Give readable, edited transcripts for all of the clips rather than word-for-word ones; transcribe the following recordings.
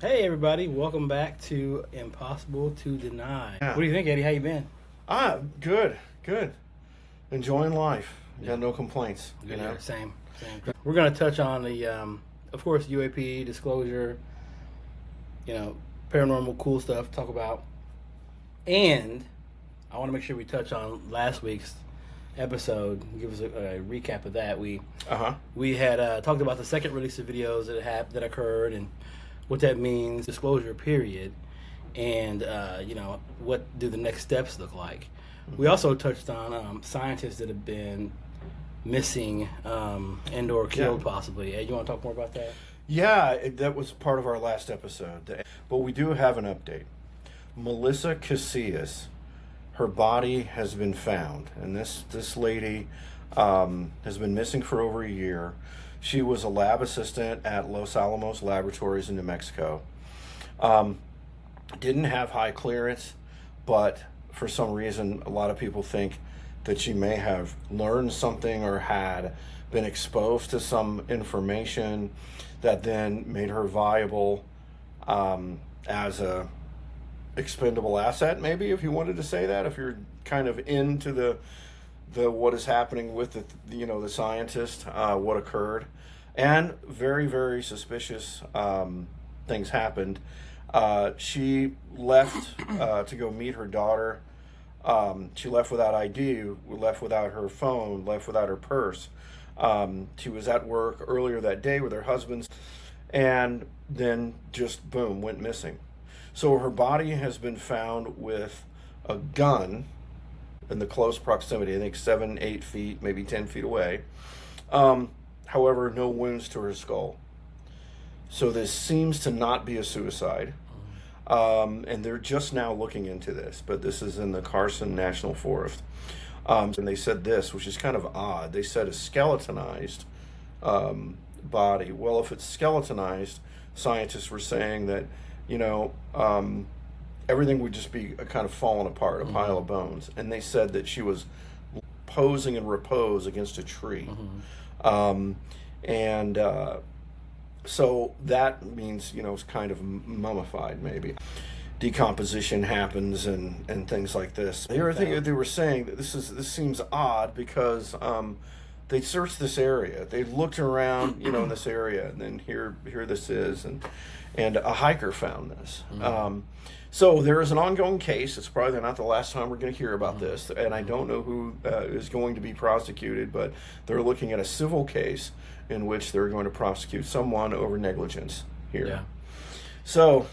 Hey everybody, welcome back to Impossible to Deny. Yeah. What do you think, Eddie? How you been? Good. Enjoying life. Yeah. Got no complaints. Good. Yeah, same. We're going to touch on the, of course, UAP disclosure. Paranormal cool stuff to talk about, and I want to make sure we touch on last week's episode. Give us a recap of that. We had talked about the second release of videos that occurred and what that means, disclosure period, and what do the next steps look like. We also touched on scientists that have been missing and or killed possibly. Ed, you want to talk more about that? Yeah, that was part of our last episode. But we do have an update. Melissa Casillas, her body has been found, and this lady has been missing for over a year. She was a lab assistant at Los Alamos Laboratories in New Mexico. Didn't have high clearance, but for some reason, a lot of people think that she may have learned something or had been exposed to some information that then made her viable as a expendable asset, maybe, if you wanted to say that, if you're kind of into the what is happening with the scientist, what occurred. And very, very suspicious things happened. She left to go meet her daughter. She left without ID, left without her phone, left without her purse. She was at work earlier that day with her husband, and then just boom, went missing. So her body has been found with a gun in the close proximity, I think 7-8 feet, maybe 10 feet away. However, no wounds to her skull. So this seems to not be a suicide. And they're just now looking into this, but this is in the Carson National Forest. And they said this, which is kind of odd. They said a skeletonized body. Well, if it's skeletonized, scientists were saying that, everything would just be kind of falling apart, a pile of bones. And they said that she was posing in repose against a tree. So that means, it's kind of mummified, maybe. Decomposition happens and things like this. The other thing that they were saying that this seems odd because they searched this area. They looked around, in this area, and then here this is, and a hiker found this. So there is an ongoing case. It's probably not the last time we're going to hear about this, and I don't know who is going to be prosecuted, but they're looking at a civil case in which they're going to prosecute someone over negligence here. Yeah. So,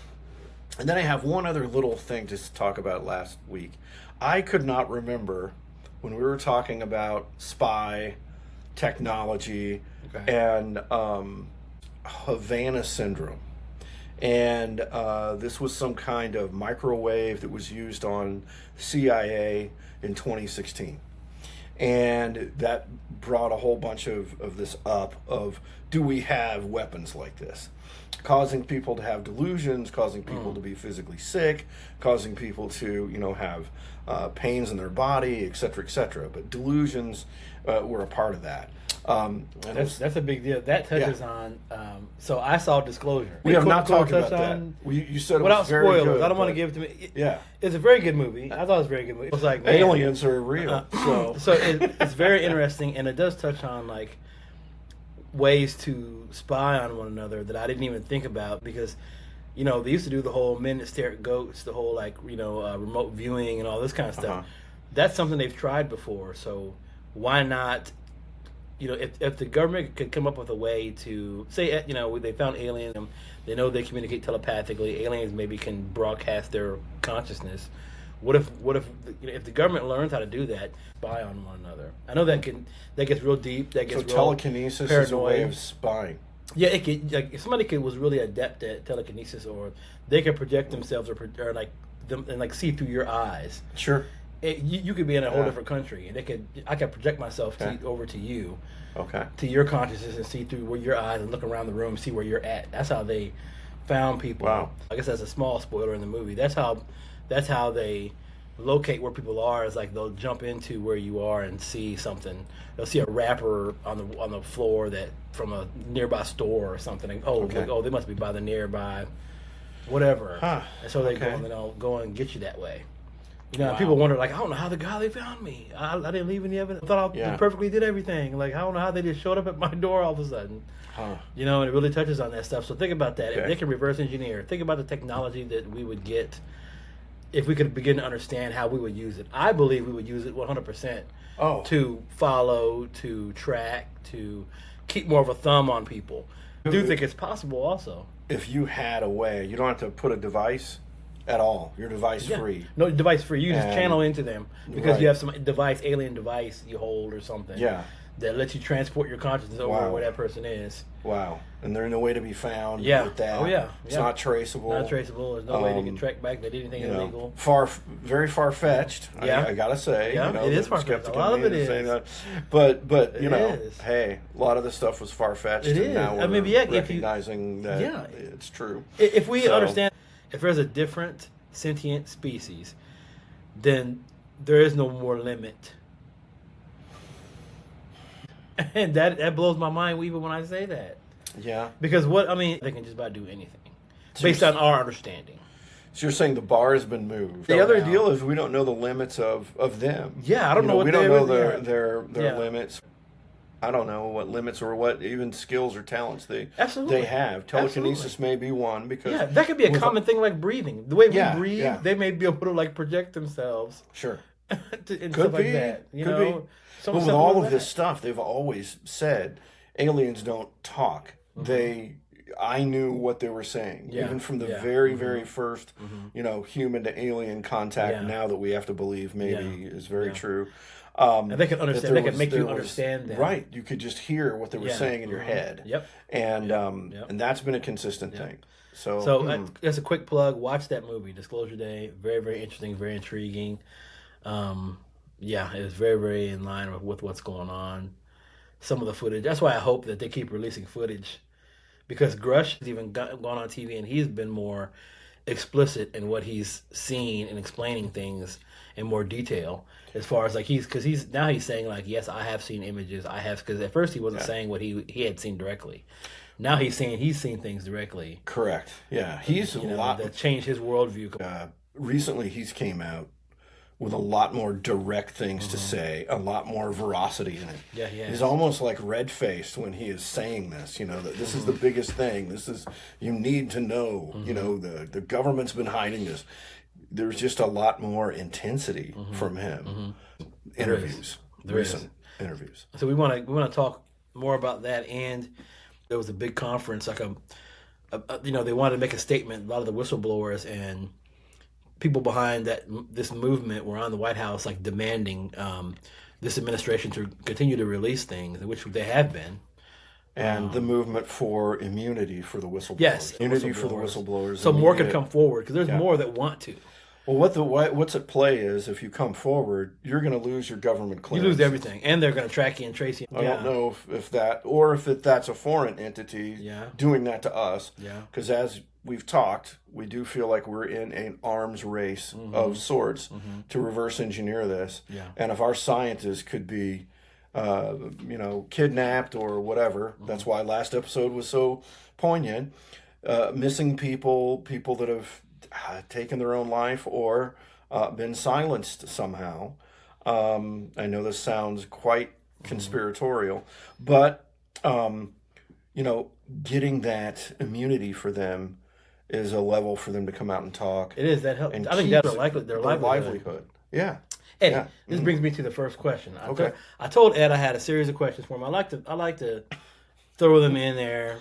and then I have one other little thing to talk about last week. I could not remember when we were talking about spy technology and Havana syndrome. And this was some kind of microwave that was used on CIA in 2016. And that brought a whole bunch of this up of, do we have weapons like this? Causing people to have delusions, causing people to be physically sick, causing people to, have pains in their body, et cetera, But delusions were a part of that. That's a big deal. That touches on. So I saw Disclosure. We have not talked about that. You said it without was very spoilers. good. I don't want to give it to me. Yeah, it's a very good movie. I thought it was a very good movie. It was like, man, aliens are real. So it's very interesting, and it does touch on like ways to spy on one another that I didn't even think about because. They used to do the whole men that stare at goats, the whole remote viewing and all this kind of stuff. That's something they've tried before. So why not? If the government could come up with a way to say, they found aliens, they know they communicate telepathically. Aliens maybe can broadcast their consciousness. What if the government learns how to do that, spy on one another? I know that gets real deep. That gets so telekinesis paranoid. Is a way of spying. Yeah, it could. Like if somebody was really adept at telekinesis, or they could project themselves, or like them and like see through your eyes. Sure. You could be in a whole different country, and I could project myself over to you, to your consciousness, and see through where your eyes and look around the room, see where you're at. That's how they found people. Wow. I guess that's a small spoiler in the movie. That's how they locate where people are. Is like they'll jump into where you are and see something. They'll see a wrapper on the floor that from a nearby store or something. And, they must be by the nearby whatever. Huh. And so they Okay. go and they'll go and get you that way. You know, Wow. people wonder, like, I don't know how they found me. I didn't leave any evidence. I thought I perfectly did everything. Like, I don't know how they just showed up at my door all of a sudden. Huh. You know, and it really touches on that stuff. So think about that. Okay. If they can reverse engineer, think about the technology that we would get if we could begin to understand how we would use it. I believe we would use it 100% to follow, to track, to keep more of a thumb on people. I do think it's possible also. If you had a way, you don't have to put a device at all. You're device free. No, device free. You just channel into them because you have some alien device you hold or something. Yeah. That lets you transport your consciousness over where that person is. Wow. And there's no way to be found with that. Oh, yeah. It's not traceable. Not traceable. There's no way to get tracked back. They did anything illegal. Very far-fetched, I gotta say. Yeah, it is far-fetched. A lot of it is. But you know, hey, a lot of this stuff was far-fetched. It and is. Now we're recognizing that it's true. If we understand, if there's a different sentient species, then there is no more limit. And that blows my mind even when I say that. Yeah. Because they can just about do anything based on our understanding. So you're saying the bar has been moved. The other deal is we don't know the limits of them. Yeah, I don't know what we don't know their limits. I don't know what limits or what even skills or talents they have. Telekinesis may be one because that could be a common thing like breathing. The way we breathe, they may be able to like project themselves. Sure. and Could stuff be. like that. You Could know? be. But with all of this stuff, they've always said aliens don't talk. I knew what they were saying, even from the very, very first, human to alien contact. Now that we have to believe maybe is very true. And they could understand. They could make you understand them. Right. You could just hear what they were saying in your head. Yep. And that's been a consistent thing. So that's a quick plug. Watch that movie, Disclosure Day. Very, very interesting. Very intriguing. It was very, very in line with what's going on. Some of the footage. That's why I hope that they keep releasing footage, because Grush has even gone on TV and he's been more explicit in what he's seen and explaining things in more detail. As far as like he's saying like, yes, I have seen images. Because at first he wasn't saying what he had seen directly. Now he's seen things directly. Correct. Yeah, he's a lot that changed his worldview. Recently, he's came out with a lot more direct things to say, a lot more veracity in it. Yeah, yeah. He's almost like red-faced when he is saying this, that this is the biggest thing. You need to know, the government's been hiding this. There's just a lot more intensity from him. Interviews, recent interviews. So we want to talk more about that. And there was a big conference, like they wanted to make a statement. A lot of the whistleblowers and people behind this movement were on the White House, like demanding this administration to continue to release things, which they have been. And the movement for immunity for the whistleblowers. Yes, immunity for the whistleblowers. So more could come forward because there's more that want to. Well, what's at play is if you come forward, you're going to lose your government clearance. You lose everything, and they're going to track you and trace you. I don't know if that's a foreign entity doing that to us. Yeah. Because as we've talked, we do feel like we're in an arms race of sorts to reverse engineer this. Yeah. And if our scientists could be, kidnapped or whatever, that's why last episode was so poignant. Missing people that have taken their own life or been silenced somehow. I know this sounds quite conspiratorial, but getting that immunity for them is a level for them to come out and talk. It is. That helps. I think that's their livelihood. Yeah. Ed, this brings me to the first question. I told Ed I had a series of questions for him. I like to throw them in there.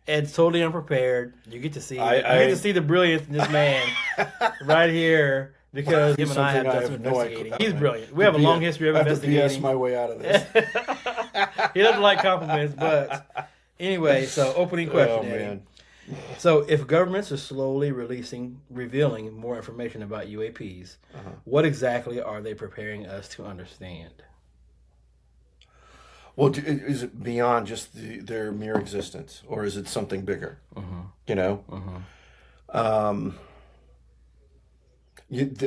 Ed's totally unprepared. You get to see the brilliance in this man right here, because him and I have done some investigating. He's brilliant. We have a long history of investigating. I have to BS my way out of this. He doesn't like compliments, but anyway. So opening question, Eddie. Man. So if governments are slowly revealing more information about UAPs, what exactly are they preparing us to understand? Well, is it beyond just their mere existence, or is it something bigger?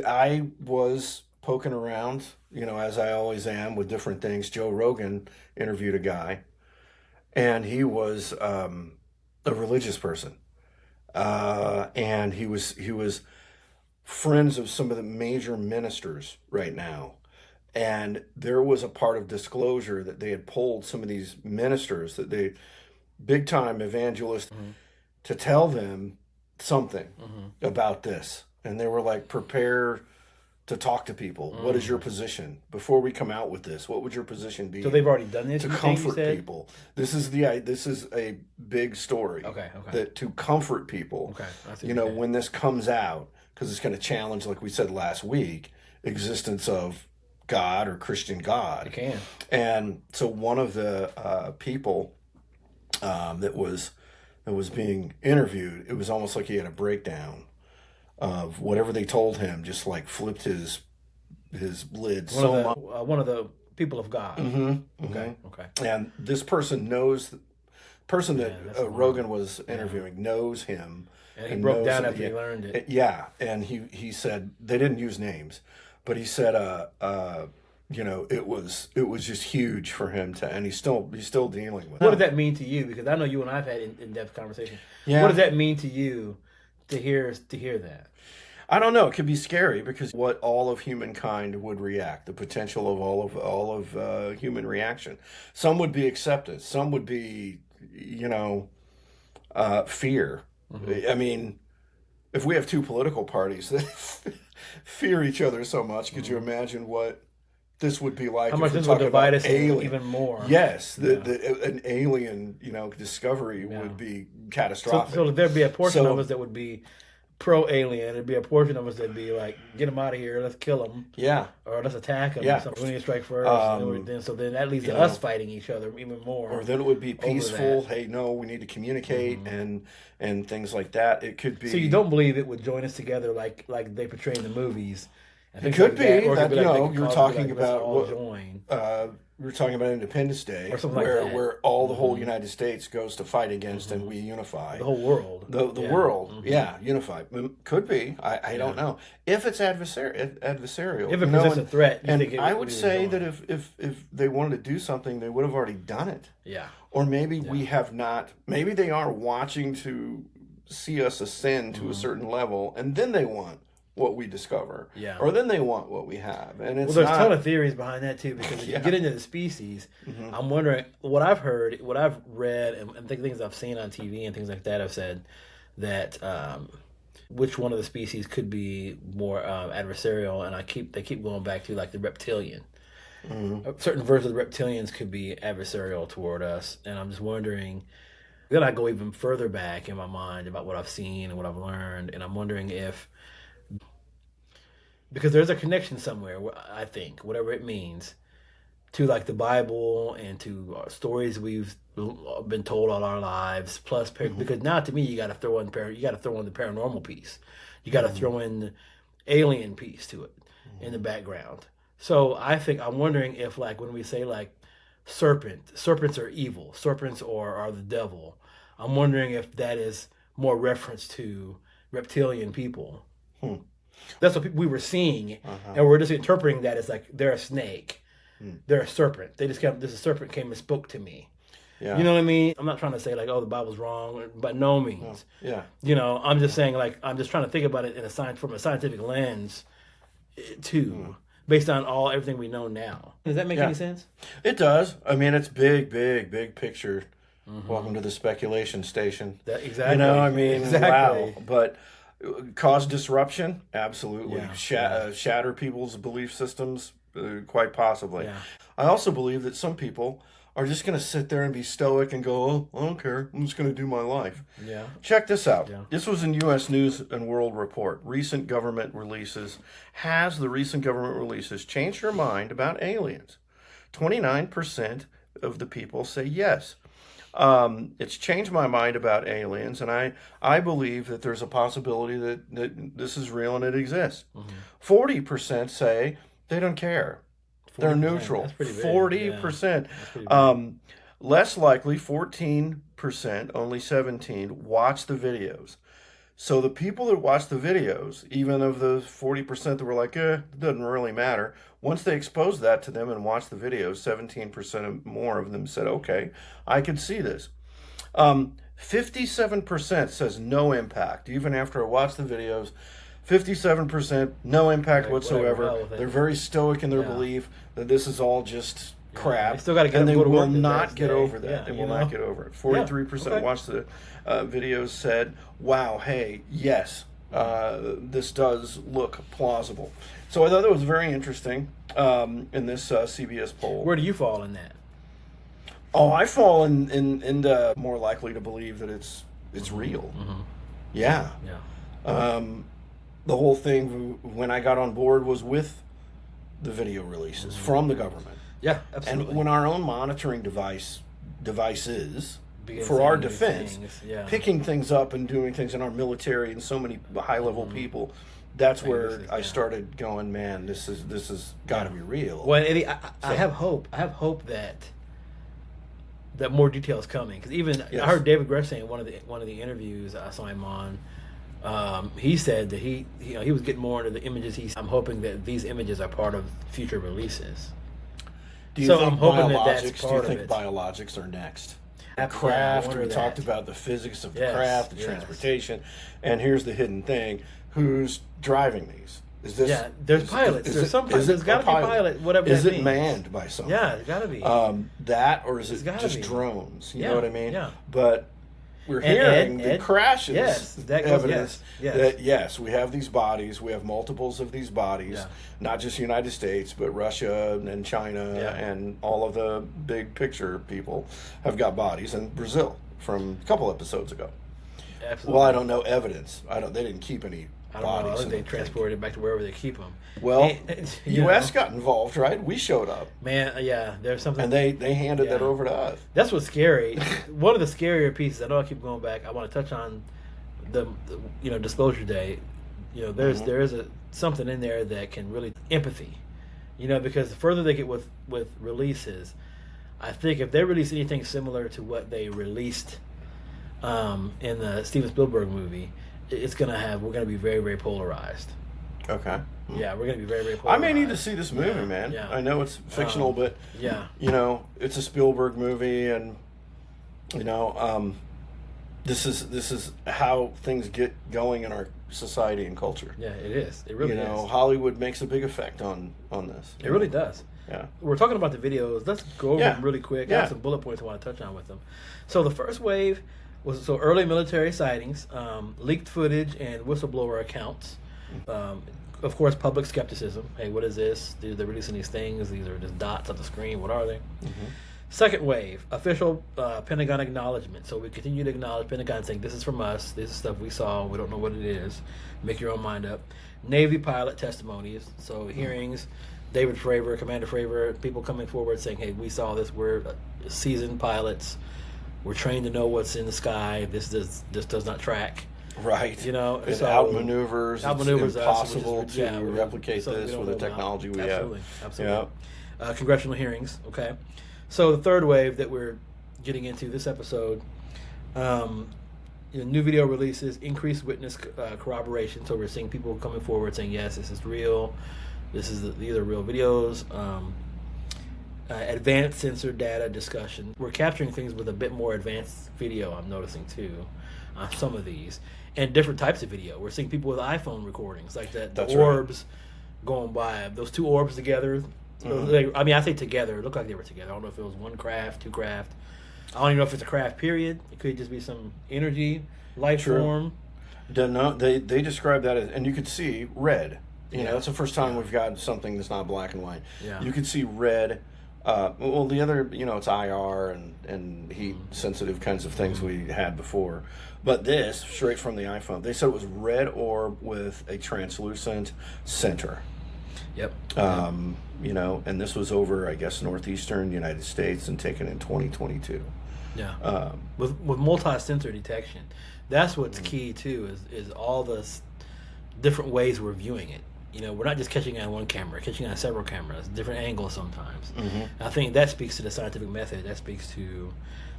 I was poking around, as I always am with different things. Joe Rogan interviewed a guy, and he was a religious person. and he was friends of some of the major ministers right now. And there was a part of disclosure that they had polled some of these ministers, that they big time evangelists, to tell them something about this. And they were like, prepare to talk to people. What is your position before we come out with this? What would your position be? So they've already done this to comfort people. This is a big story. Okay. That to comfort people. Okay. When this comes out, because it's going to challenge, like we said last week, existence of God or Christian God. It can. And so one of the people that was being interviewed, it was almost like he had a breakdown of whatever they told him, just like flipped his lid so much. One of the people of God. Okay. And this person knows, person that Rogan was interviewing knows him. And he broke down after he learned it. Yeah, and he said, they didn't use names, but he said, it was just huge for him and he's still dealing with it. What did that mean to you? Because I know you and I've had in-depth conversation. Yeah. What does that mean to you to hear that? I don't know. It could be scary because what all of humankind would react, the potential of all of human reaction. Some would be acceptance. Some would be, fear. I mean, if we have two political parties that fear each other so much, could you imagine what this would be like? How much this would divide us even more? Yes, an alien, discovery would be catastrophic. So there'd be a portion of us that would be pro-alien. There'd be a portion of us that'd be like, get them out of here, let's kill them. Yeah. Or let's attack them. Yeah. Or something. We need to strike first. So then that leads to us fighting each other even more. Or then it would be peaceful. Hey, no, we need to communicate and things like that. It could be. So you don't believe it would join us together like they portray in the movies? It could be that you're talking about we're talking about Independence Day, or where all the whole United States goes to fight against, and we unify the whole world. The world, unify. Could be. I don't know if it's adversarial. If it presents a threat, and I would say that if they wanted to do something, they would have already done it. Yeah. Or maybe we have not. Maybe they are watching to see us ascend to a certain level, and then they want what we discover, or then they want what we have, and it's there's a ton of theories behind that too. Because if you get into the species, I'm wondering what I've heard, what I've read, and things I've seen on TV and things like that. I've said that which one of the species could be more adversarial, and they keep going back to like the reptilian. Certain versions of the reptilians could be adversarial toward us, and I'm just wondering. Then I go even further back in my mind about what I've seen and what I've learned, and I'm wondering if. Because there's a connection somewhere, I think, whatever it means, to like the Bible and to stories we've been told all our lives. Plus, because now to me, you got to throw in the paranormal piece, you got to throw in the alien piece to it in the background. So I'm wondering if like when we say like serpents are evil, serpents are the devil. I'm wondering if that is more reference to reptilian people. That's what we were seeing, and we're just interpreting that as like they're a snake, they're a serpent. This serpent came and spoke to me. Yeah. You know what I mean? I'm not trying to say like, oh, the Bible's wrong, by no means. Yeah. I'm just saying like I'm just trying to think about it from a scientific lens, too, based on everything we know now. Does that make any sense? It does. I mean, it's big picture. Welcome to the speculation station. Exactly. Wow. But. Cause disruption? Absolutely. Shatter people's belief systems? Quite possibly. Yeah. I also believe that some people are just going to sit there and be stoic and go, oh, I don't care. I'm just going to do my life. Yeah. Check this out. Yeah. This was in U.S. News and World Report. Recent government releases. Has the recent government releases changed your mind about aliens? 29% of the people say yes. It's changed my mind about aliens, and I believe that there's a possibility that this is real and it exists. 40% say they don't care. They're neutral. 40%. Less likely, 14%, only 17, watch the videos. So the people that watch the videos, even of the 40% that were like, it doesn't really matter, once they exposed that to them and watched the videos, 17% more of them said, okay, I could see this. 57% says no impact. Even after I watched the videos, 57% no impact Like, whatsoever. whatever, hell with it. They're very stoic in their Yeah. belief that this is all just crap. They still gotta get and up they and go to will work the not next get day. over that. Yeah, They you will know? not get over it. 43% okay. watched the videos said, wow, hey, yes, this does look plausible. So I thought that was very interesting in this CBS poll. Where do you fall in that? Oh, I fall into more likely to believe that it's real. Mm-hmm. Yeah. Yeah. The whole thing when I got on board was with the video releases from the government. Yeah, absolutely. And when our own monitoring devices Begin for our seeing new defense, things, yeah. picking things up and doing things in our military and so many high level people, that's where I started going, man, this is got to be real. Well, Eddie, I have hope. I have hope that more details coming, because even I heard David Grush saying in one of the interviews I saw him on. He said that he was getting more into the images. I'm hoping that these images are part of future releases. Do you So think I'm hoping biologics? that that's part do you of think it. biologics are next? Yeah, Craft. I wonder We that. talked about the physics of the Yes, craft, the yes. transportation, and here's the hidden thing: who's driving these? Is this? Yeah, there's pilots. Is There's it- some is pilots. it There's got to a be pilot, whatever Is that it means. manned by someone? Yeah, it's got to be. That, or is It's it gotta just be. drones? You Yeah, know what I mean? yeah. But we're And hearing the Ed, crashes. yes, that goes- evidence yes. that yes, we have these bodies. We have multiples of these bodies. Yeah. Not just the United States, but Russia and China Yeah. and all of the big picture people have got bodies. And Brazil from a couple episodes ago. Absolutely. Well, I don't know evidence. They didn't keep any I bodies. don't know. in They the thing. transported it back to wherever they keep them. Well, you U.S. know. got involved, right? We showed up, Man, yeah, there's something. and they handed that Yeah. over to us. That's what's scary. One of the scarier pieces. I know I keep going back. I want to touch on the Disclosure Day. There is something in there that can really empathy. Because the further they get with releases, I think if they release anything similar to what they released in the Steven Spielberg movie, we're gonna be very, very polarized. Okay. Yeah, we're gonna be very, very I polarized. may need to see this movie, Yeah, man. yeah. I know it's fictional, but Yeah. it's a Spielberg movie, and this is how things get going in our society and culture. Yeah, it is. It really is. Hollywood makes a big effect on this. It really does. Yeah. We're talking about the videos. Let's go over Yeah. them really quick. I Yeah. have some bullet points I want to touch on with them. So the first wave was early military sightings, leaked footage, and whistleblower accounts. Of course, public skepticism. Hey, what is this? They're releasing these things. These are just dots on the screen. What are they? Second wave, official Pentagon acknowledgement. So we continue to acknowledge Pentagon saying this is from us. This is stuff we saw. We don't know what it is. Make your own mind up. Navy pilot testimonies. So hearings. David Fravor, Commander Fravor, people coming forward saying, hey, we saw this. We're seasoned pilots. We're trained to know what's in the sky. This does not track. Right. It so outmaneuvers. Outmaneuvers It's impossible us, to replicate this with the technology we have. Absolutely. Congressional hearings. Okay. So the third wave that we're getting into this episode, new video releases, increased witness corroboration. So we're seeing people coming forward saying, yes, this is real. These are real videos. Advanced sensor data discussion. We're capturing things with a bit more advanced video, I'm noticing too, some of these. And different types of video. We're seeing people with iPhone recordings, like the That's orbs going by. Those two orbs together. I say together. It looked like they were together. I don't know if it was one craft, two craft. I don't even know if it's a craft, period. It could just be some energy, life form. They describe that as, and you could see red. That's the first time we've got something that's not black and white. Yeah. You could see red. Well, the other, it's IR and heat sensitive kinds of things we had before. But this, straight from the iPhone, they said it was red orb with a translucent center. Yep. And this was over, I guess, northeastern United States and taken in 2022. Yeah. With multi-sensor detection. That's what's key, too, is all the different ways we're viewing it. We're not just catching it on one camera, catching it on several cameras, different angles sometimes. I think that speaks to the scientific method.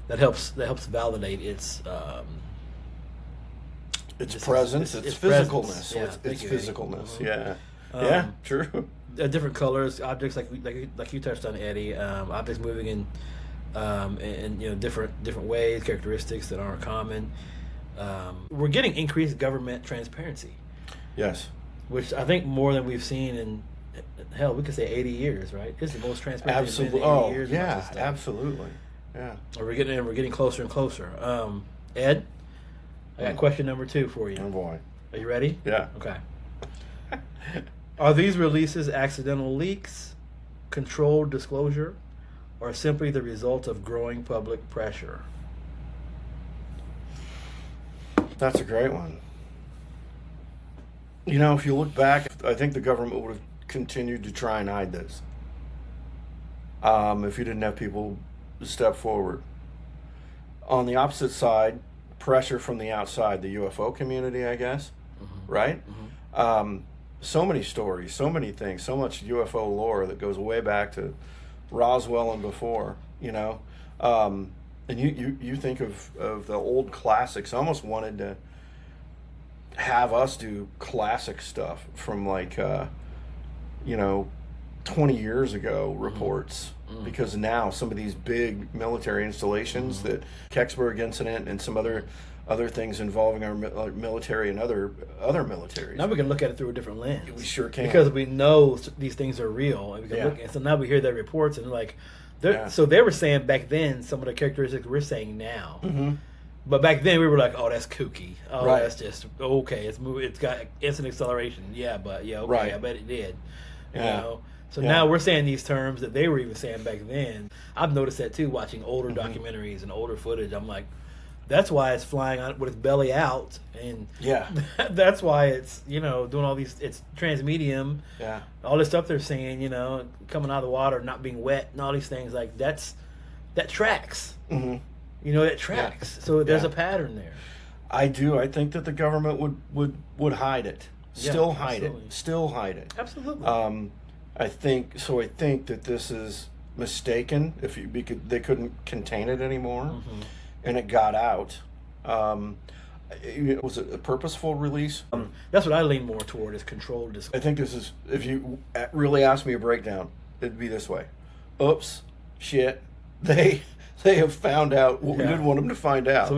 That helps validate its presence, its physicalness. Presence. Yeah, its physicalness. Yeah, true. Different colors, objects like you touched on, Eddie. Objects moving in and different ways, characteristics that aren't common. We're getting increased government transparency. Yes. Which I think more than we've seen in, hell, we could say 80 years, right? It's the most transparent it's been in 80 years. Yeah, absolutely. Yeah. We're getting closer and closer. Ed, I got question number 2 for you. Oh boy. Are you ready? Yeah. Okay. Are these releases accidental leaks, controlled disclosure, or simply the result of growing public pressure? That's a great one. You know, if you look back, I think the government would have continued to try and hide this if you didn't have people step forward. On the opposite side, pressure from the outside, the UFO community, I guess, right? So many stories, so many things, so much UFO lore that goes way back to Roswell and before, you know. And you think of the old classics. I almost wanted to have us do classic stuff from 20 years ago reports, because now some of these big military installations, the Kecksburg incident and some other things involving our military and other militaries. Now we can look at it through a different lens. We sure can, because we know these things are real, and we can look. And so now we hear their reports, and so they were saying back then some of the characteristics we're saying now. But back then we were like, oh, that's kooky. Oh, right. That's just okay. It's got instant acceleration. Yeah, but yeah, okay, right. I bet it did. You know. So now we're saying these terms that they were even saying back then. I've noticed that too, watching older documentaries and older footage. I'm like, that's why it's flying on with its belly out, and that's why it's doing all these. It's transmedium. Yeah, all this stuff they're saying, coming out of the water, not being wet, and all these things that tracks. That tracks. Yeah. So there's a pattern there. I do. I think that the government would hide it, still hide it. Absolutely. I think that this is mistaken. They couldn't contain it anymore. And it got out. Was it a purposeful release? That's what I lean more toward, is controlled disclosure. I think this is, if you really ask me a breakdown, it'd be this way. Oops, shit, they have found out what we didn't want them to find out. So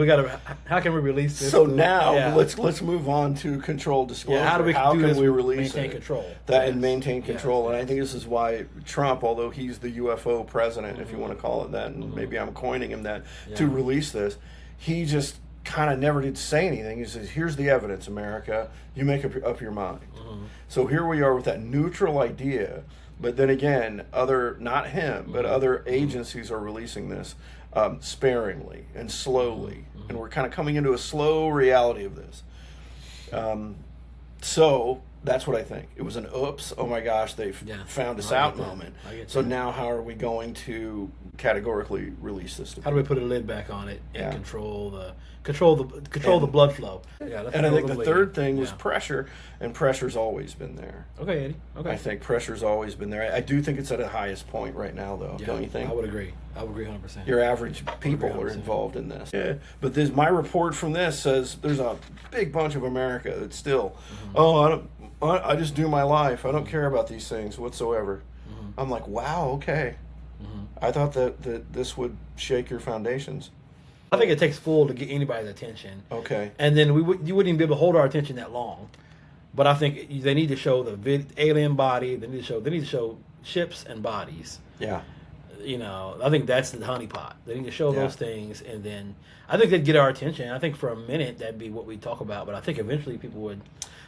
how can we release this? So now let's move on to controlled disclosure. Yeah, how can we release maintain control? And maintain control. And I think this is why Trump, although he's the UFO president, if you want to call it that, and maybe I'm coining him that, to release this, he just kind of never did say anything. He says, here's the evidence, America. You make up your mind. So here we are with that neutral idea. But then again, not him, but other agencies are releasing this sparingly and slowly. And we're kind of coming into a slow reality of this. So that's what I think. It was an oops, oh my gosh, they've found us out moment. So now how are we going to categorically release this? How do we put a lid back on it and control the blood flow? And I think the third thing was pressure, and pressure's always been there. Okay, Eddie. Okay. I think pressure's always been there. I do think it's at a highest point right now, though. Don't you think? I would agree 100%. Your average people are involved in this. Yeah, but my report from this says there's a big bunch of America that's still, I just do my life. I don't care about these things whatsoever. I'm like, wow, okay. I thought that this would shake your foundations. I think it takes full to get anybody's attention. Okay. And then you wouldn't even be able to hold our attention that long. But I think they need to show the alien body. They need to show ships and bodies. Yeah. I think that's the honeypot. They need to show those things, and then I think they'd get our attention. I think for a minute that'd be what we talk about, but I think eventually people would,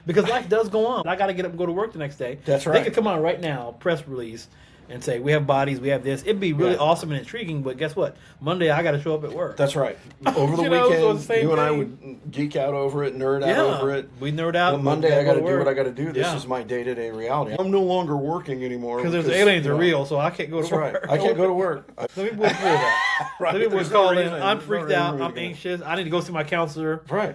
because life does go on. I got to get up and go to work the next day. That's right. They could come on right now, press release, and say, we have bodies, we have this. It'd be really awesome and intriguing, but guess what? Monday, I got to show up at work. That's right. Over the weekend, you and I would geek out over it, nerd out over it. We nerd out. But Monday, I got to do what I got to do. This is my day-to-day reality. I'm no longer working anymore. Because the aliens are real, so I can't go to work. That's right. I can't go to work. Some people would pull that. Some people would call in, I'm freaked out, I'm anxious, I need to go see my counselor. Right.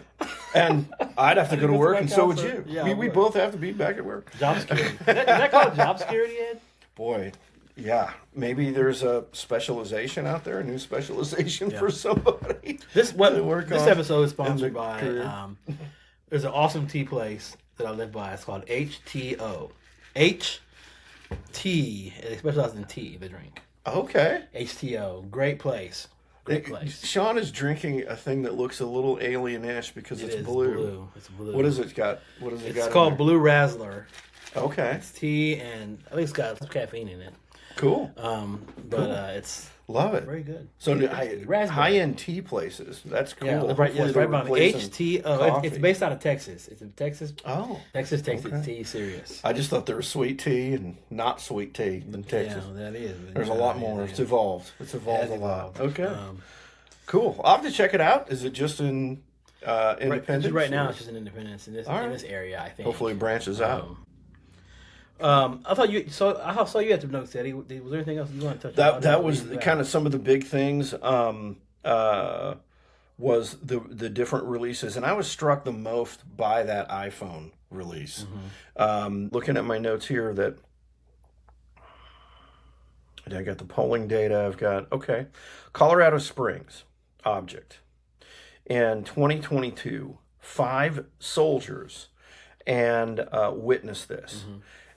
And I'd have to go to work, and so would you. Yeah, we both have to be back at work. Job security. Is that called job security, Ed? Boy, yeah. Maybe there's a specialization out there, a new specialization for somebody. This episode is sponsored by, there's an awesome tea place that I live by. It's called HTO. They specialize in tea, the drink. Okay. HTO, great place. Great place. Shawn is drinking a thing that looks a little alien-ish because It it's is blue. It's blue. What has it got? What has it It's got in called there? Blue Razzler. Okay. It's tea, and I think it's got some caffeine in it. Cool. But Cool. it's Love it. very good. So Raspberry. high-end tea places. That's cool. Yeah, Hopefully it's they're right behind me. replacing HTO. It's coffee. based out of Texas. It's in Texas. Oh. Texas takes its Okay. tea serious. I just thought there was sweet tea and not sweet tea in Texas. Yeah, that is. There's a lot more. It's evolved. It's evolved a lot. Okay. Cool. I'll have to check it out. Is it just in Independence? Right now, or- it's just in Independence in All right. this area. I think. Hopefully it branches out. I thought you. So I saw you had some notes, Eddie. Was there anything else you want to touch on? That was kind of some of the big things. Was the different releases, and I was struck the most by that iPhone release. Looking at my notes here, that I got the polling data. I've got Colorado Springs object in 2022. 5 soldiers and witnessed this.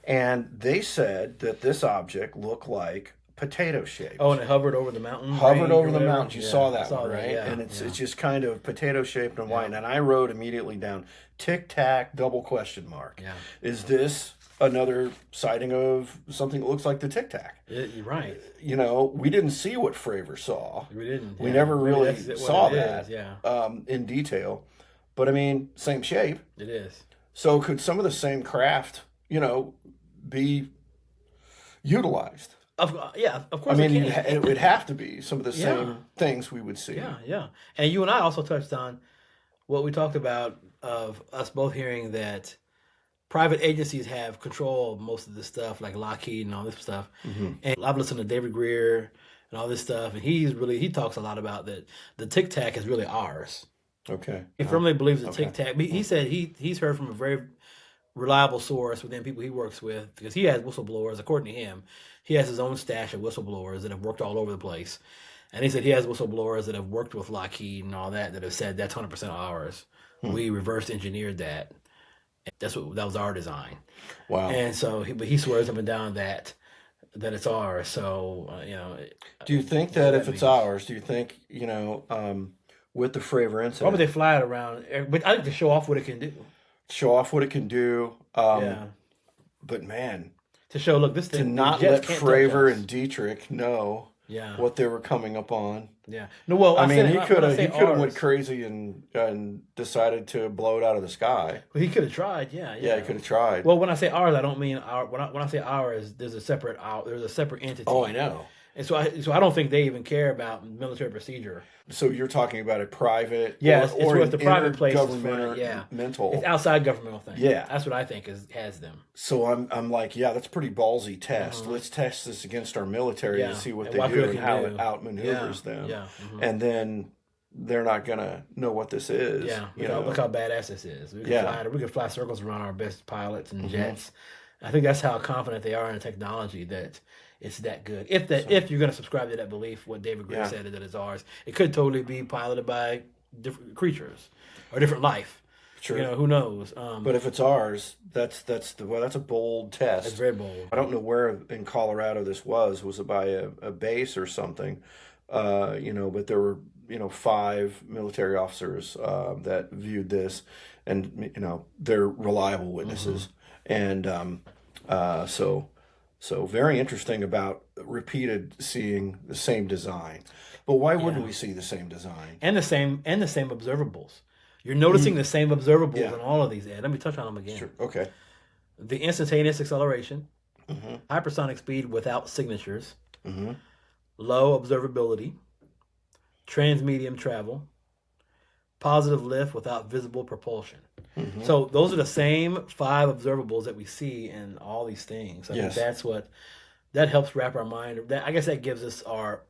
And they said that this object looked like potato shaped. Oh, and it hovered over the mountain. Hovered over the whatever? mountains. You Yeah, saw I that one, right? yeah, And it's yeah. just kind of potato shaped and white. And I wrote immediately down Tic Tac double question mark. Yeah. Is this another sighting of something that looks like the Tic Tac? You're right. You know, we didn't see what Fravor saw. We didn't. We yeah. never Maybe really that's what saw it that is, Yeah, in detail. But I mean, same shape. it is. So could some of the same craft, be utilized? Of course. I mean, it can. it would have to be some of the Yeah. same things we would see. Yeah. And you and I also touched on what we talked about of us both hearing that private agencies have control of most of this stuff, like Lockheed and all this stuff. And I've listened to David Greer and all this stuff, and he talks a lot about that the Tic Tac is really ours. Okay. He firmly believes the Tic Tac. He said he's heard from a very reliable source within people he works with, because he has whistleblowers. According to him, he has his own stash of whistleblowers that have worked all over the place. And he said he has whistleblowers that have worked with Lockheed and all that have said that's 100% ours. We reverse engineered that. That was our design. Wow. And so, but he swears up and down that it's ours. So Do you think that if it's ours, do you think with the Fravor why would incident, they fly it around? But I think to show off what it can do. show off what it can do? Yeah. But man, To show, look, this thing. to not jets let can't touch Fravor us. and Dietrich know Yeah. what they were coming up on. Yeah. No, well, I mean, said- he when could I have say went ours, crazy and decided to blow it out of the sky. Well, he could have tried. Yeah. Yeah, he could have tried. Well, when I say ours, I don't mean our. When I say ours, there's a separate entity. Oh, I know. And so I don't think they even care about military procedure. So you're talking about a private, Yeah, or it's with the private places. mental. It's outside governmental thing. Yeah. That's what I think has them. So I'm like, yeah, that's a pretty ballsy test. Let's test this against our military Yeah. to see what And they watch do what it and can how do. it outmaneuvers them. Yeah. And then they're not gonna know what this is. Yeah. you know. Look how badass this is. We can fly circles around our best pilots and Mm-hmm. jets. I think that's how confident they are in the technology, that it's that good. If you're going to subscribe to that belief, what David Greer said, that it's ours, it could totally be piloted by different creatures or different life. Sure. Who knows? But if it's ours, that's a bold test. It's very bold. I don't know where in Colorado this was. Was it by a base or something? But there were 5 military officers that viewed this, and they're reliable witnesses, and so very interesting about repeated seeing the same design. But why wouldn't we see the same design? And the same observables. You're noticing the same observables Yeah. in all of these, Ed. Let me touch on them again. Sure. Okay. The instantaneous acceleration, Mm-hmm. hypersonic speed without signatures, Mm-hmm. low observability, transmedium travel, positive lift without visible propulsion. Mm-hmm. So those are the same 5 observables that we see in all these things. I think Yes. that helps wrap our mind. I guess that gives us our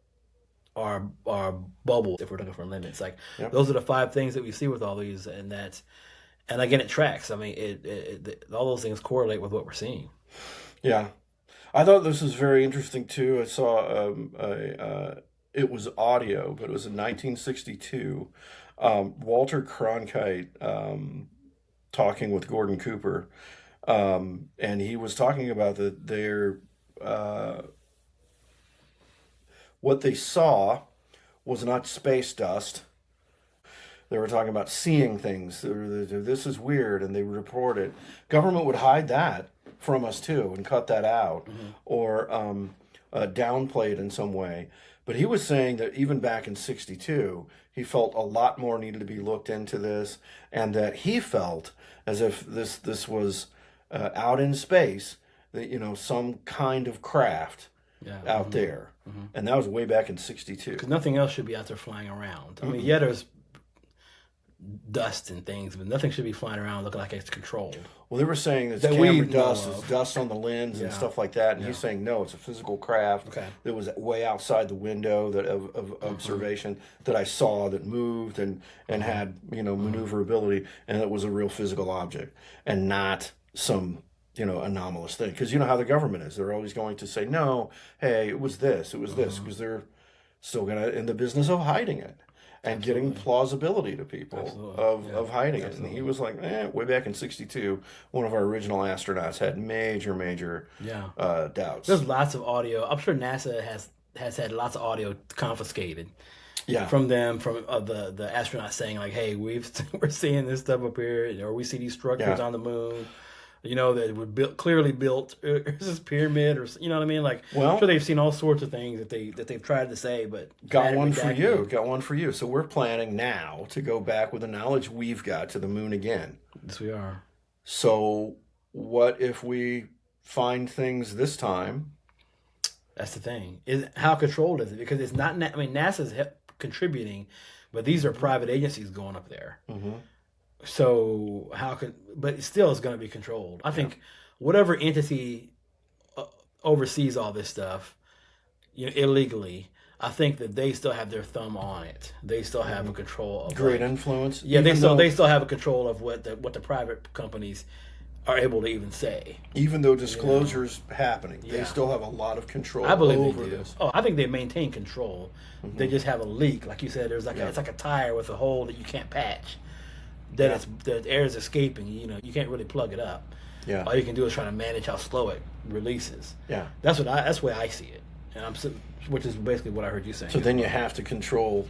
bubble if we're looking for limits. Like those are the 5 things that we see with all these, and again it tracks. I mean, it all those things correlate with what we're seeing. Yeah, I thought this was very interesting too. I saw it was audio, but it was in 1962. Walter Cronkite talking with Gordon Cooper, and he was talking about what they saw was not space dust. They were talking about seeing things. This is weird, and they would report it. Government would hide that from us too and cut that out, or downplay it in some way. But he was saying that even back in '62, he felt a lot more needed to be looked into this, and that he felt as if this was out in space, that some kind of craft out there, and that was way back in '62. Because nothing else should be out there flying around. I mean, yeah, there's dust and things, but nothing should be flying around looking like it's controlled. Well, they were saying that camera dust is dust on the lens and stuff like that, and he's saying no, it's a physical craft that was way outside the window of observation that I saw, that moved and had maneuverability, and it was a real physical object and not some anomalous thing. Because you know how the government is, they're always going to say no, hey, it was this, because they're still in the business of hiding it. And getting plausibility to people of hiding it. And he was like, way back in '62, one of our original astronauts had major doubts. There's lots of audio. I'm sure NASA has had lots of audio confiscated from them, from the astronauts saying like, hey, we're seeing this stuff up here, or we see these structures on the moon. That were clearly built. Is this pyramid, or you know what I mean? Like, I'm sure they've seen all sorts of things that they've tried to say, but got one for you. So we're planning now to go back with the knowledge we've got to the moon again. Yes, we are. So what if we find things this time? That's the thing. How controlled is it? Because it's not. I mean, NASA's contributing, but these are private agencies going up there. So but still it's going to be controlled. I think whatever entity oversees all this stuff, illegally, I think that they still have their thumb on it. They still have a control of great influence. Yeah, they still have a control of what the private companies are able to even say. Even though disclosure's happening, they still have a lot of control. I believe over they do. this. Oh, I think they maintain control. They just have a leak, like you said. There's it's like a tire with a hole that you can't patch. The air is escaping. You can't really plug it up. Yeah. All you can do is try to manage how slow it releases. Yeah. That's the way I see it, which is basically what I heard you saying. So then you have to control.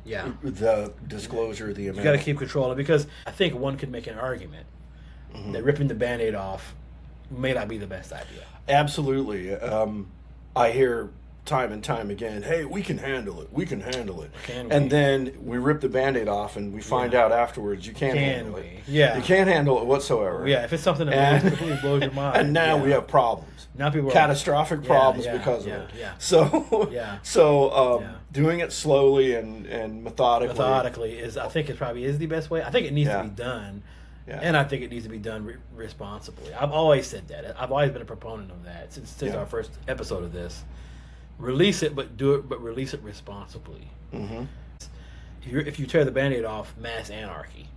The disclosure, the amount. You got to keep control of it, because I think one could make an argument that ripping the Band-Aid off may not be the best idea. Absolutely. I hear time and time again, hey, we can handle it. And then we rip the Band-Aid off and we find out afterwards you can't handle it. Yeah. You can't handle it whatsoever. Yeah, if it's something that completely blows your mind. And now we have problems. Now people catastrophic problems because of it. Yeah. So doing it slowly and methodically is, I think it probably is the best way. I think it needs to be done. Yeah. And I think it needs to be done responsibly. I've always said that. I've always been a proponent of that since our first episode of this. Release it, but release it responsibly. If you tear the Band-Aid off, mass anarchy.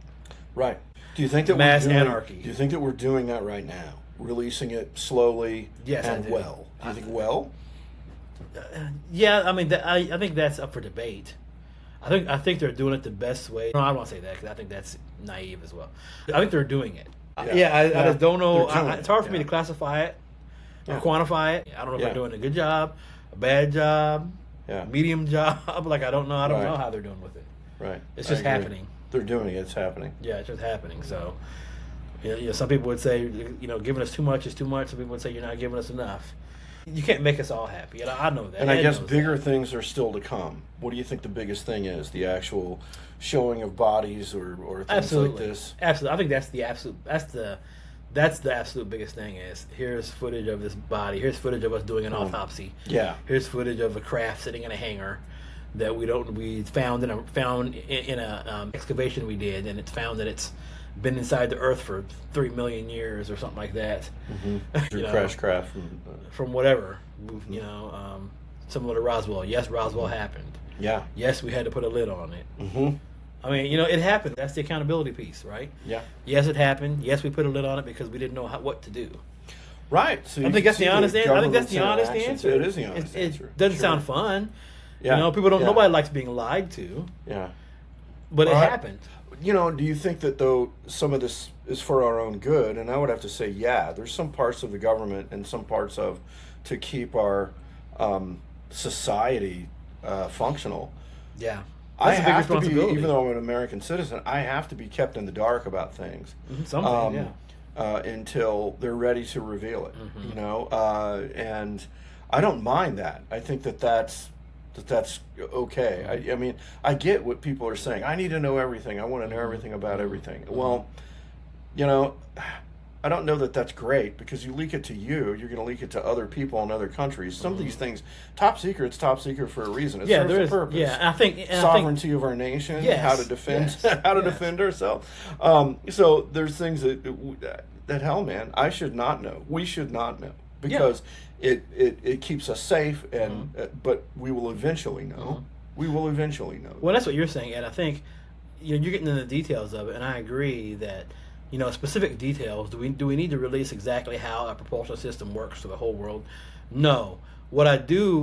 Right. Do you think that anarchy? Do you think that we're doing that right now? Releasing it slowly and well. Do you think well? Yeah, I mean, I think that's up for debate. I think they're doing it the best way. No, I don't want to say that, because I think that's naive as well. I think they're doing it. I just don't know. It's hard for me to classify it or quantify it. I don't know if they're doing a good job, a bad job, medium job. Like, I don't know. I don't know how they're doing with it. Right. It's just happening. They're doing it. It's happening. Yeah, it's just happening. So, some people would say, giving us too much is too much. Some people would say you're not giving us enough. You can't make us all happy. I know that. And I guess bigger things are still to come. What do you think the biggest thing is? The actual showing of bodies or things like this? Absolutely. I think that's the absolute biggest thing is, here's footage of this body. Here's footage of us doing an autopsy. Yeah. Here's footage of a craft sitting in a hangar that we found in a excavation we did, and it's found that it's been inside the earth for 3 million years or something like that. Crash craft from whatever, similar to Roswell. Yes, Roswell happened. Yeah. Yes, we had to put a lid on it. I mean, it happened. That's the accountability piece, right? Yeah. Yes, it happened. Yes, we put a lid on it because we didn't know what to do. Right. So I think that's the honest answer. I think that's the honest answer. It is the honest answer. It doesn't sound fun. Yeah. People don't. Nobody likes being lied to. Yeah. But it happened. Do you think that, though, some of this is for our own good? And I would have to say, there's some parts of the government and some parts to keep our society functional. Yeah. I That's a big have to be, responsibility. even though I'm an American citizen, I have to be kept in the dark about things. Something, Until they're ready to reveal it, Mm-hmm. you know, and I don't mind that. I think that's okay. I mean, I get what people are saying. I need to know everything. I want to know everything about everything. Well, you know, I don't know that that's great, because you leak it to you're going to leak it to other people in other countries. Some of these things, top secret's top secret for a reason. It serves a purpose. Yeah, I think Sovereignty of our nation, Yes, how to defend, yes, how to yes. defend ourselves. So there's things that hell, man, I should not know. We should not know, because it keeps us safe, and but we will eventually know. We will eventually know. Well, that's what you're saying, and I think you're getting into the details of it, and I agree that specific details. Do we need to release exactly how a propulsion system works to the whole world? No. What I do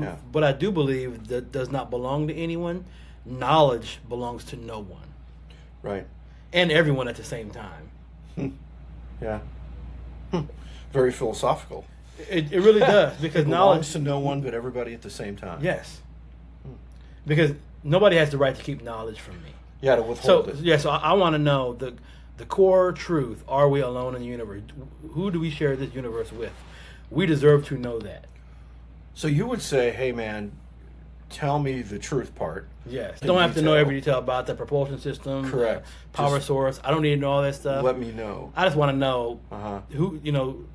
believe that does not belong to anyone. Knowledge belongs to no one, Right. and everyone at the same time. Yeah. Very philosophical. It really does, because It knowledge. belongs to no one but everybody at the same time. Yes. Because nobody has the right to keep knowledge from me. Yeah, to withhold So it. so I want to know the core truth. Are we alone in the universe? Who do we share this universe with? We deserve to know that. So you would say, hey man, tell me the truth part. Yes. in Don't have to know detail. every detail about the propulsion system. Correct. the power Just source. I don't need to know all that stuff. Let me know. I just want to know Uh-huh. who,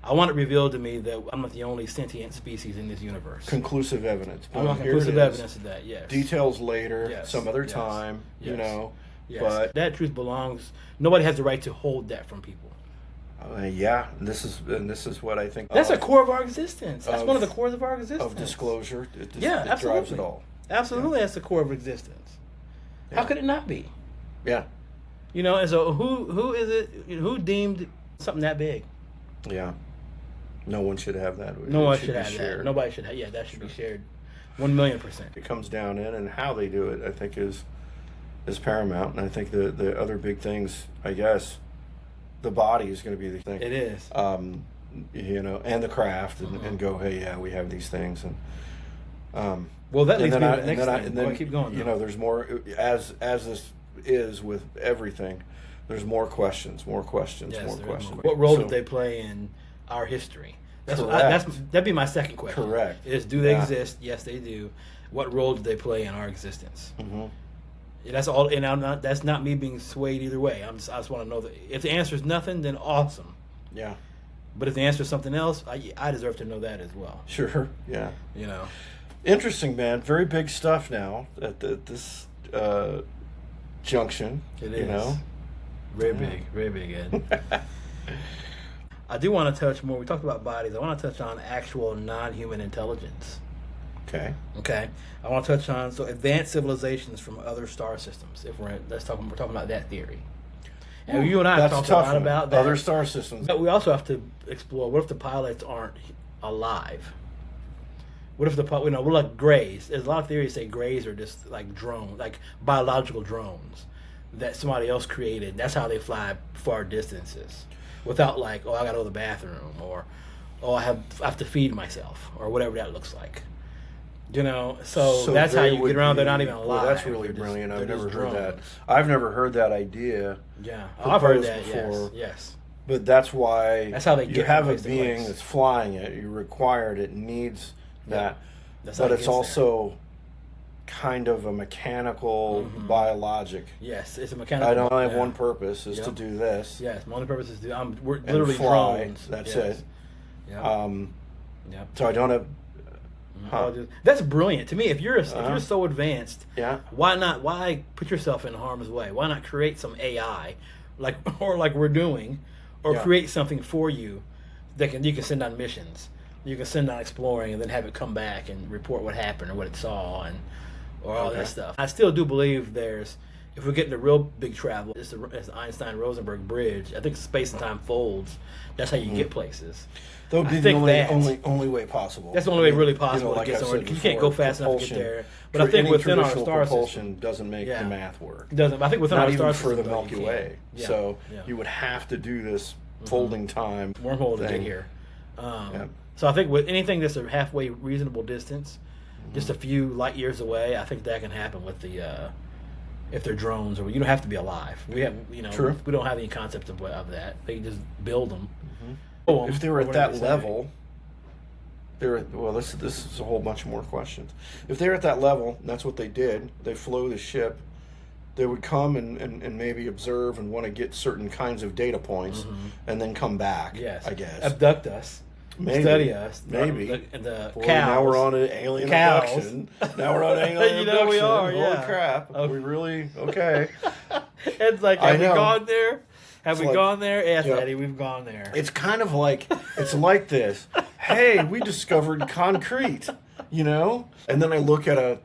I want it revealed to me that I'm not the only sentient species in this universe. Conclusive evidence. I want Here it conclusive is. evidence of that, yes. Details later, Yes, some other yes, time, you yes. know. Yes. But that truth belongs. Nobody has the right to hold that from people. yeah, this is what I think. That's a core of our existence. That's of- one of the cores of our existence. of disclosure. It Yeah, drives absolutely. it all. Absolutely, that's the core of existence. How Yeah. could it not be? Yeah, And so who is it? Who deemed something that big? yeah. No one should have that. No It one should should be have shared. that. Nobody should have. Yeah, that should be shared. 1,000,000%. It comes down in, and how they do it, I think, is paramount. And I think the other big things, I guess, the body is going to be the thing. It is. And the craft, and go, hey, yeah, we have these things, and Well, that and leads me then to the next thing. and then Well, keep going. though. there's more as this is with everything. There's more questions, more questions, Yes, more there is questions. What role So- did they play in our history? Correct. That'd be my second question. Correct. Is do they Yeah. exist? Yes, they do. What role did they play in our existence? Mhm. That's all, and that's not me being swayed either way. I just want to know that if the answer is nothing, then awesome. Yeah, But if the answer is something else, I deserve to know that as well. sure. Yeah, interesting, man. Very big stuff now at this junction. It You is. know, Very big, Ed. I do want to touch more. We talked about bodies. I want to touch on actual non-human intelligence. okay. Okay, I want to touch on advanced civilizations from other star systems. If we're talking about that theory. And you and I have That's talked a tough. lot one. about that. Other star systems. But we also have to explore, what if the pilots aren't alive? What if we're like grays? There's a lot of theories say grays are just like drones, like biological drones that somebody else created. That's how they fly far distances without I got to go to the bathroom, or I have to feed myself, or whatever that looks like. So that's how they you would get around. They're be- not even alive. Well, that's really They're just- brilliant. I've they're never just heard that. drones. I've never heard that idea. Yeah, I've heard proposed that. before. Yes. But that's why That's how they you get have from a place to being place. that's flying it. You required it needs that, That's how but it it's gets there. also kind of a mechanical, biologic. Yes, it's a mechanical. I don't have yeah. one purpose is to Yep. do this. Yes, my only purpose is we're and literally fly. drones. That's Yes. it. Yeah. Yep. So I don't have. Huh. That's brilliant to me. If you're so advanced, Yeah. why put yourself in harm's way? Why not create some AI, like we're doing, or Yeah. create something for you that you can send on missions. You can send on exploring and then have it come back and report what happened or what it saw or all Okay. that stuff. I still do believe if we get into real big travel, it's the Einstein-Rosenberg bridge. I think space and time folds. That's how you get places. That would be I the think only way possible. That's the only way really possible to like get I somewhere. said You can't before, go fast enough to get propulsion- there. But I think any within our traditional star propulsion system, doesn't make Yeah. the math work. it doesn't. I think within Not our even star for system, the though, Milky you can. Way. Yeah. So Yeah. you would have to do this folding time wormhole to thing. get here. Yeah. So I think with anything that's a halfway reasonable distance, just a few light years away. I think that can happen with the if they're drones, or you don't have to be alive. We have, True. we don't have any concept of that. They just build them. If they were at that level, this is a whole bunch more questions. If they're at that level, and that's what they did. They flew the ship. They would come and maybe observe and want to get certain kinds of data points, and then come back. Yes, I guess abduct us, study us, maybe. The Boy, cows. now we're on an alien abduction. Now we're on alien abduction. We are. Holy Yeah. crap! Okay. We really okay? It's like, have we gone there? Have we like, gone there? Yes, yeah. Eddie, we've gone there. It's kind of like this. Hey, we discovered concrete, And then I look at a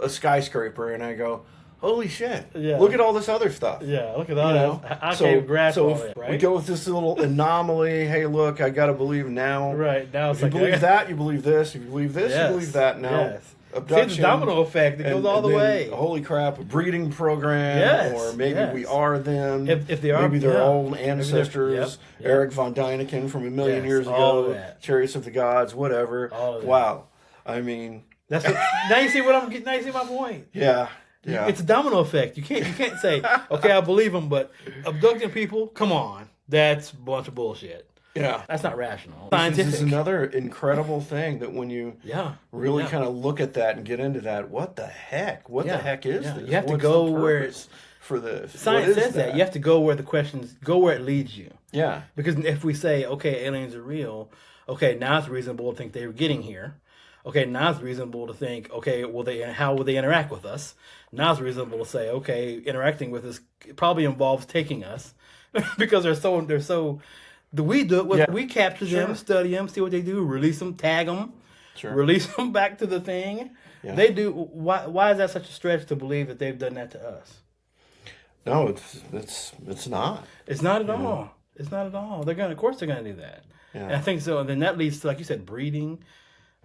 skyscraper and I go, holy shit! Yeah. Look at all this other stuff. Yeah, look at that. I So can't grasp all if that. Right? we go with this little anomaly. Hey, look, I gotta believe now. Right now, it's If you believe that, you believe this. If you believe this, Yes. you believe that. Now, Yes. abduction. See, the domino effect. It goes all the then, way. Holy crap! A breeding program, Yes, or maybe yes. we are them. If they are, maybe they're yeah. old ancestors. Yep. Eric von Däniken from a million Yes, years all ago. of that. Chariots of the Gods, whatever. All of that. Wow. I mean, That's what, now you see what I'm getting. Now you see my point. yeah. Yeah. It's a domino effect. You can't say, okay, I believe them, but abducting people, come on, that's a bunch of bullshit. Yeah. That's not rational. This Scientific. is another incredible thing that when you really kind of look at that and get into that, what the heck? What the heck is this? You have to What's go the where purpose for this. Science says that. You have to go where the questions go, where it leads you. Yeah. Because if we say, okay, aliens are real, okay, now it's reasonable to think they were getting here. Okay, now it's reasonable to think, okay, how will they interact with us? Now it's reasonable to say, okay, interacting with us probably involves taking us, because they're so. We do it. We capture them, study them, see what they do, release them, tag them, release them back to the thing. Yeah. They do. Why is that such a stretch to believe that they've done that to us? No, it's not. It's not at all. It's not at all. Of course, they're gonna do that. Yeah. And I think so. And then that leads to, like you said, breeding.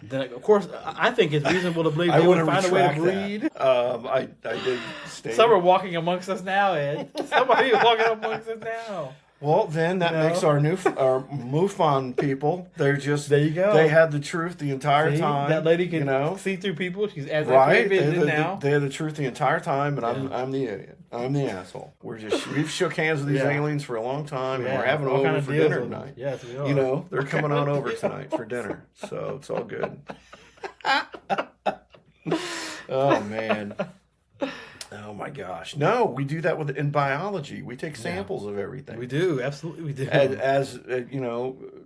Then, of course, I think it's reasonable to believe they would find a way to breed. I did state. Some are walking amongst us now, Ed. Somebody is walking amongst us now. Well, then that makes our MUFON people. They're just there. You go. They had the truth the entire time. That lady can see through people. She's as right. Now. They had the truth the entire time, and I'm the idiot. I'm the asshole. We've shook hands with these aliens for a long time, and we're having them over for dinner tonight. Yes, we are. They're coming on over tonight for dinner, so it's all good. Oh man. Oh my gosh! No, we do that in biology. We take samples of everything. We do, absolutely, we do. As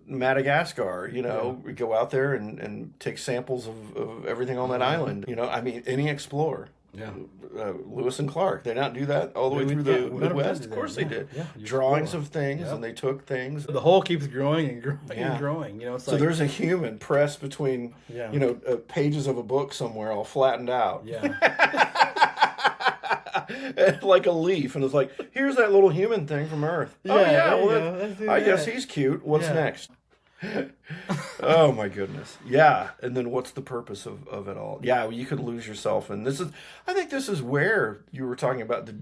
Madagascar. We go out there and take samples of everything on that island. I mean, any explorer. Yeah. Lewis and Clark. They not do that all the way through the Midwest. Of course they did. Yeah. Drawings of things, and they took things. The hole keeps growing and growing and growing. So there's a human pressed between pages of a book somewhere, all flattened out. Yeah. Like a leaf, and it's like, here's that little human thing from Earth. I guess he's cute. What's next? Oh my goodness. Yeah. And then what's the purpose of it all? Yeah, you could lose yourself, and I think this is where you were talking about the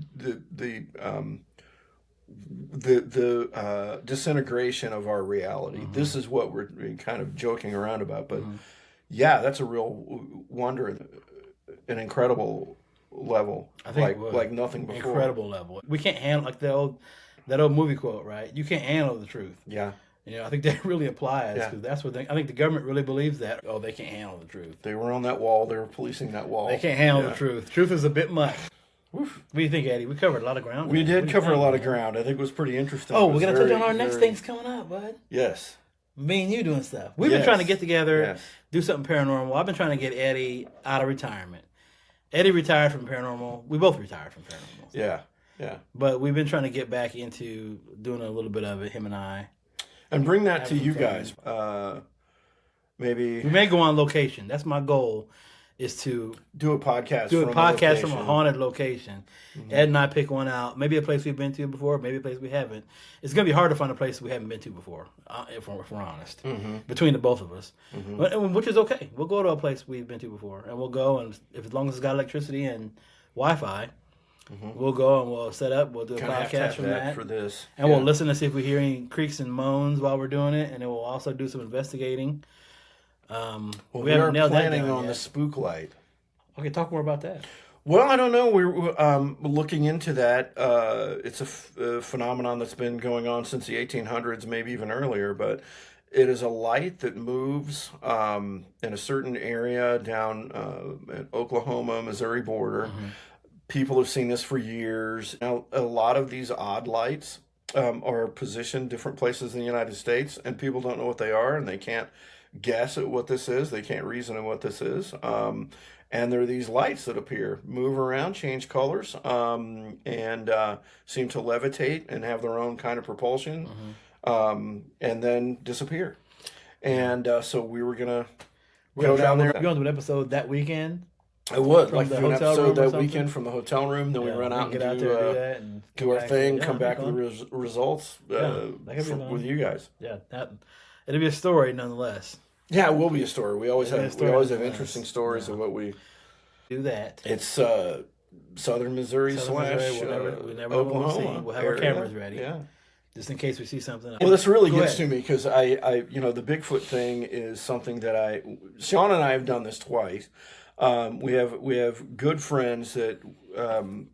disintegration of our reality. Mm-hmm. This is what we're kind of joking around about, but that's a real wonder, an incredible level. I think like nothing before. Incredible level. We can't handle, like that old movie quote, right? You can't handle the truth. Yeah. I think that really applies, because that's what I think the government really believes that. Oh, they can't handle the truth. They were on that wall. They were policing that wall. They can't handle the truth. Truth is a bit much. Oof. What do you think, Eddie? We covered a lot of ground. We did cover a lot of ground. I think it was pretty interesting. Oh, we're going to touch on our next things coming up, bud. Yes. Me and you doing stuff. We've been trying to get together, do something paranormal. I've been trying to get Eddie out of retirement. Eddie retired from paranormal. We both retired from paranormal. So. Yeah, yeah. But we've been trying to get back into doing a little bit of it, him and I. And bring that to you guys. Maybe we may go on location. That's my goal, is to do a podcast. From a haunted location. Mm-hmm. Ed and I pick one out. Maybe a place we've been to before. Maybe a place we haven't. It's gonna be hard to find a place we haven't been to before, if we're honest. Mm-hmm. Between the both of us, which is okay. We'll go to a place we've been to before, and we'll go, and as long as it's got electricity and Wi-Fi. Mm-hmm. We'll go and we'll set up. We'll do a podcast from that for this, and we'll listen to see if we hear any creaks and moans while we're doing it, and then we'll also do some investigating. Well, we we haven't are nailed that planning down on yet. the spook light. Okay, talk more about that. Well, I don't know. We're looking into that. It's a phenomenon that's been going on since the 1800s, maybe even earlier. But it is a light that moves in a certain area down at Oklahoma, Missouri border. People have seen this for years. Now, a lot of these odd lights are positioned different places in the United States, and people don't know what they are, and they can't guess at what this is. They can't reason at what this is. And there are these lights that appear, move around, change colors, and seem to levitate and have their own kind of propulsion, and then disappear. And so we were gonna go down there. We're going to an episode that weekend. I would From like the to do an hotel episode room or that something? weekend from the hotel room. Then we run out and get out there and do that and do our thing, come that'd back be with the results that could be fun. with you guys. Yeah, it'll be a story nonetheless. Yeah, it will be a story. We always have interesting stories of what we do that. It's southern Missouri / we never know what we'll see. Oklahoma. We'll have our cameras ready. Yeah. Just in case we see something. Well, this really gets to me because I, the Bigfoot thing is something that Shawn and I have done this twice. We have good friends that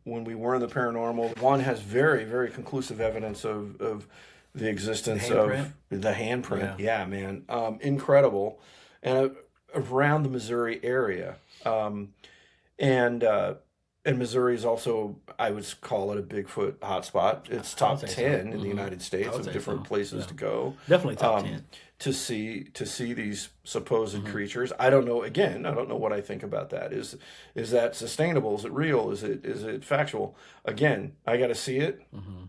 when we were in the paranormal, one has very, very conclusive evidence of the existence of the handprint. Yeah, man, incredible, and around the Missouri area, and Missouri is also, I would call it a Bigfoot hotspot. It's top 10 in the United States of different places to go. Definitely top 10. To see these supposed creatures. I don't know. Again, I don't know what I think about that. Is that sustainable? Is it real? Is it factual? Again, I got to see it,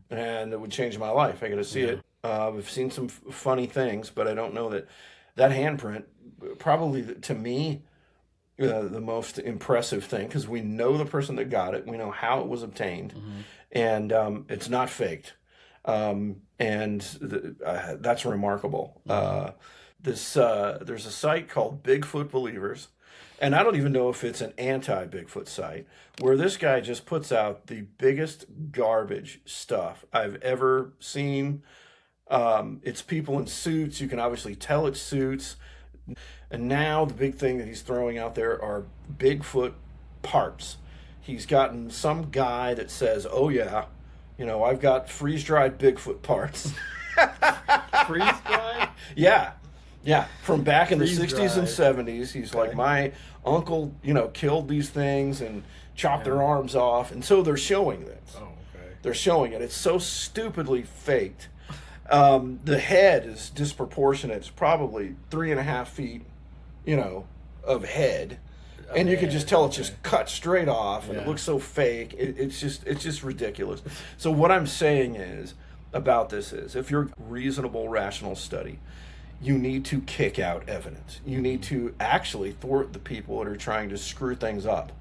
and it would change my life. I got to see it. I've seen some funny things, but I don't know that handprint. Probably to me, the most impressive thing, because we know the person that got it, we know how it was obtained, and it's not faked. That's remarkable. There's a site called Bigfoot Believers, and I don't even know if it's an anti-Bigfoot site, where this guy just puts out the biggest garbage stuff I've ever seen. It's people in suits. You can obviously tell it's suits. And now the big thing that he's throwing out there are Bigfoot parts. He's gotten some guy that says, oh yeah, I've got freeze-dried Bigfoot parts. Freeze-dried? Yeah. From back in the 60s and 70s. He's like, my uncle, killed these things and chopped their arms off. And so they're showing this. Oh, okay. They're showing it. It's so stupidly faked. The head is disproportionate. It's probably 3.5 feet, of head. And you can just tell it's just cut straight off, and it looks so fake. It's just ridiculous. So what I'm saying is about this is, if you're a reasonable, rational study, you need to kick out evidence. You need to actually thwart the people that are trying to screw things up,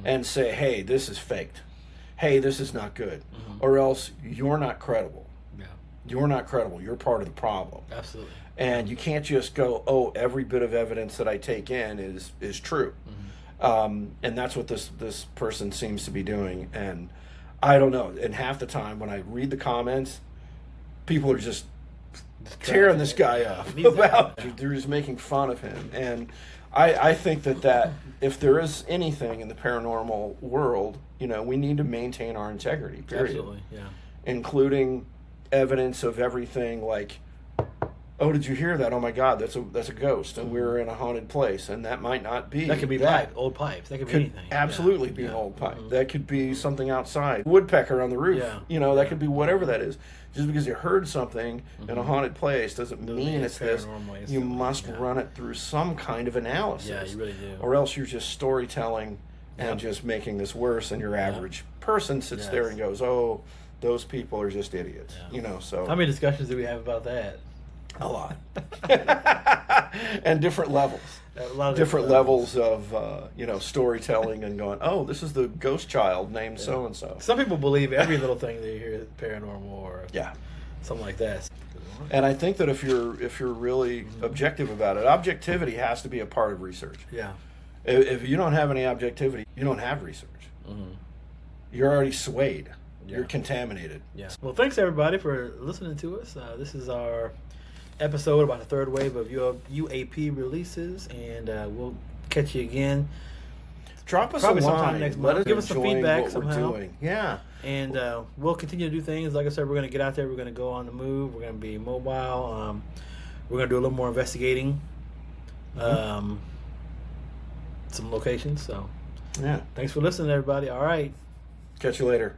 and say, hey, this is faked. Hey, this is not good, or else you're not credible. Yeah. You're not credible. You're part of the problem. Absolutely. And you can't just go, oh, every bit of evidence that I take in is true. And that's what this person seems to be doing. And I don't know. And half the time when I read the comments, people are just tearing this guy up they're just making fun of him. And I think that if there is anything in the paranormal world, we need to maintain our integrity, period. Absolutely, yeah. Including evidence of everything like, oh, did you hear that? Oh my God, that's a ghost, and we're in a haunted place, and that might not be. That could be old pipes. That could be anything. Absolutely be an old pipe. That could be something outside. Woodpecker on the roof. Yeah. That could be whatever that is. Just because you heard something in a haunted place doesn't mean it's this. You must run it through some kind of analysis. Yeah, you really do. Or else you're just storytelling and just making this worse, and your average person sits there and goes, oh, those people are just idiots. So how many discussions do we have about that? A lot. And different levels. A lot of different levels of storytelling, and going, oh, this is the ghost child named so and so. Some people believe every little thing they hear is paranormal or something like that. And I think that if you're really objective about it, objectivity has to be a part of research. Yeah. If you don't have any objectivity, you don't have research. You're already swayed. You're contaminated. Yeah. Well, thanks everybody for listening to us. This is our episode about the third wave of UAP releases, and we'll catch you again. Drop us Probably a line. sometime next Let month. us Give us some enjoy feedback what somehow. we're doing. Yeah. And we'll continue to do things. Like I said, we're going to get out there. We're going to go on the move. We're going to be mobile. We're going to do a little more investigating. Some locations. So, Yeah. thanks for listening, everybody. All right. Catch you later.